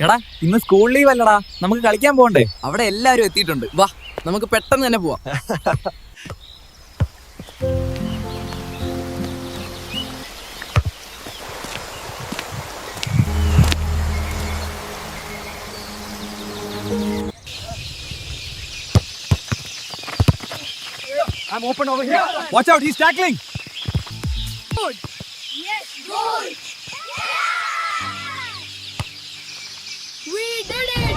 എടാ ഇന്ന് school leave അല്ലടാ, നമുക്ക് കളിക്കാൻ പോകണ്ടേ? അവിടെ എല്ലാരും എത്തിയിട്ടുണ്ട്. വാ നമുക്ക് പെട്ടെന്ന് തന്നെ പോവാം. I'm open over here. Watch out, he's tackling. Yes, goal! We did it!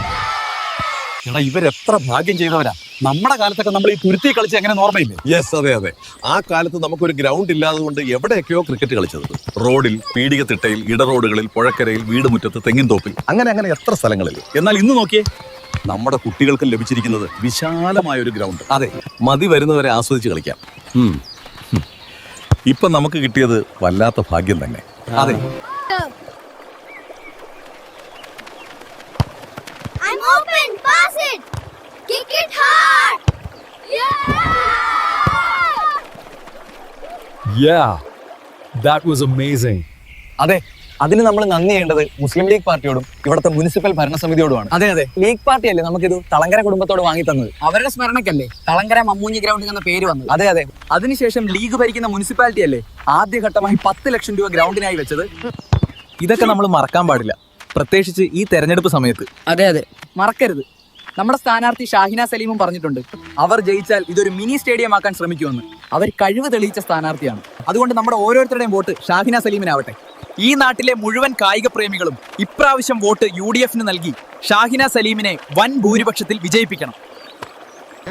എടാ ഇവരെത്ര ഭാഗ്യം ചെയ്തവരാ. നമ്മുടെ കാലത്തൊക്കെ നമ്മൾ ഈ തുരുത്തി കളിച്ച് എങ്ങനെ ഓർമ്മയില്ലേ? യെസ്, അതെ അതെ. ആ കാലത്ത് നമുക്കൊരു ഗ്രൗണ്ട് ഇല്ലാതെ കൊണ്ട് എവിടെയൊക്കെയോ ക്രിക്കറ്റ് കളിച്ചത്. റോഡിൽ, പീടികത്തിട്ടയിൽ, ഇടറോഡുകളിൽ, പുഴക്കരയിൽ, വീടുമുറ്റത്ത്, തെങ്ങിൻ തോപ്പിൽ, അങ്ങനെ എത്ര സ്ഥലങ്ങളിൽ. എന്നാൽ ഇന്ന് നോക്കിയേ, നമ്മുടെ കുട്ടികൾക്ക് ലഭിച്ചിരിക്കുന്നത് വിശാലമായ ഒരു ഗ്രൗണ്ട്. അതെ, മതി വരുന്നവരെ ആസ്വദിച്ച് കളിക്കാം. ഇപ്പൊ നമുക്ക് കിട്ടിയത് വല്ലാത്ത ഭാഗ്യം തന്നെ. അതെ. I'm open, pass it! Kick it hard! Yeah, that was amazing. അതെ, അതിന് നമ്മൾ നന്ദി ചെയ്യേണ്ടത് മുസ്ലിം ലീഗ് പാർട്ടിയോടും ഇവിടുത്തെ മുനിസിപ്പൽ ഭരണസമിതിയോടുമാണ്. അതെ അതെ, ലീഗ് പാർട്ടിയല്ലേ നമുക്കിത് തളങ്കര കുടുംബത്തോട് വാങ്ങി തന്നത്. അവരുടെ സ്മരണക്കല്ലേ തളങ്കര മമ്മൂഞ്ഞി ഗ്രൗണ്ട് എന്ന പേര് വന്നത്. അതെ അതെ. അതിനുശേഷം ലീഗ് ഭരിക്കുന്ന മുനിസിപ്പാലിറ്റി അല്ലേ ആദ്യഘട്ടമായി 10 ലക്ഷം രൂപ ഗ്രൗണ്ടിനായി വെച്ചത്. ഇതൊക്കെ നമ്മൾ മറക്കാൻ പാടില്ല, പ്രത്യേകിച്ച് ഈ തെരഞ്ഞെടുപ്പ് സമയത്ത്. അതെ അതെ, മറക്കരുത്. നമ്മുടെ സ്ഥാനാർത്ഥി ഷാഹിന സലീമും പറഞ്ഞിട്ടുണ്ട്, അവർ ജയിച്ചാൽ ഇതൊരു മിനി സ്റ്റേഡിയം ആക്കാൻ ശ്രമിക്കുമെന്ന്. അവർ കഴിവ് തെളിയിച്ച സ്ഥാനാർത്ഥിയാണ്. അതുകൊണ്ട് നമ്മുടെ ഓരോരുത്തരുടെയും വോട്ട് ഷാഹിന സലീമിനാവട്ടെ. ഈ നാട്ടിലെ മുഴുവൻ കായിക പ്രേമികളും ഇപ്രാവശ്യം വോട്ട് UDF നൽകി ഷാഹിന സലീമിനെ വൻ ഭൂരിപക്ഷത്തിൽ വിജയിപ്പിക്കണം.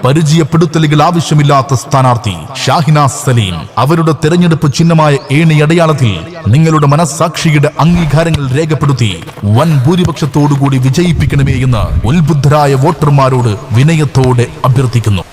പരിചയപ്പെടുത്തലുകൾ ആവശ്യമില്ലാത്ത സ്ഥാനാർത്ഥി ഷാഹിന സലീം. അവരുടെ തെരഞ്ഞെടുപ്പ് ചിഹ്നമായ ഏണിയടയാളത്തിൽ നിങ്ങളുടെ മനസ്സാക്ഷിയുടെ അംഗീകാരങ്ങൾ രേഖപ്പെടുത്തി വൻ ഭൂരിപക്ഷത്തോടുകൂടി വിജയിപ്പിക്കണമേ എന്ന് ഉത്ബുദ്ധരായ വോട്ടർമാരോട് വിനയത്തോടെ അഭ്യർത്ഥിക്കുന്നു.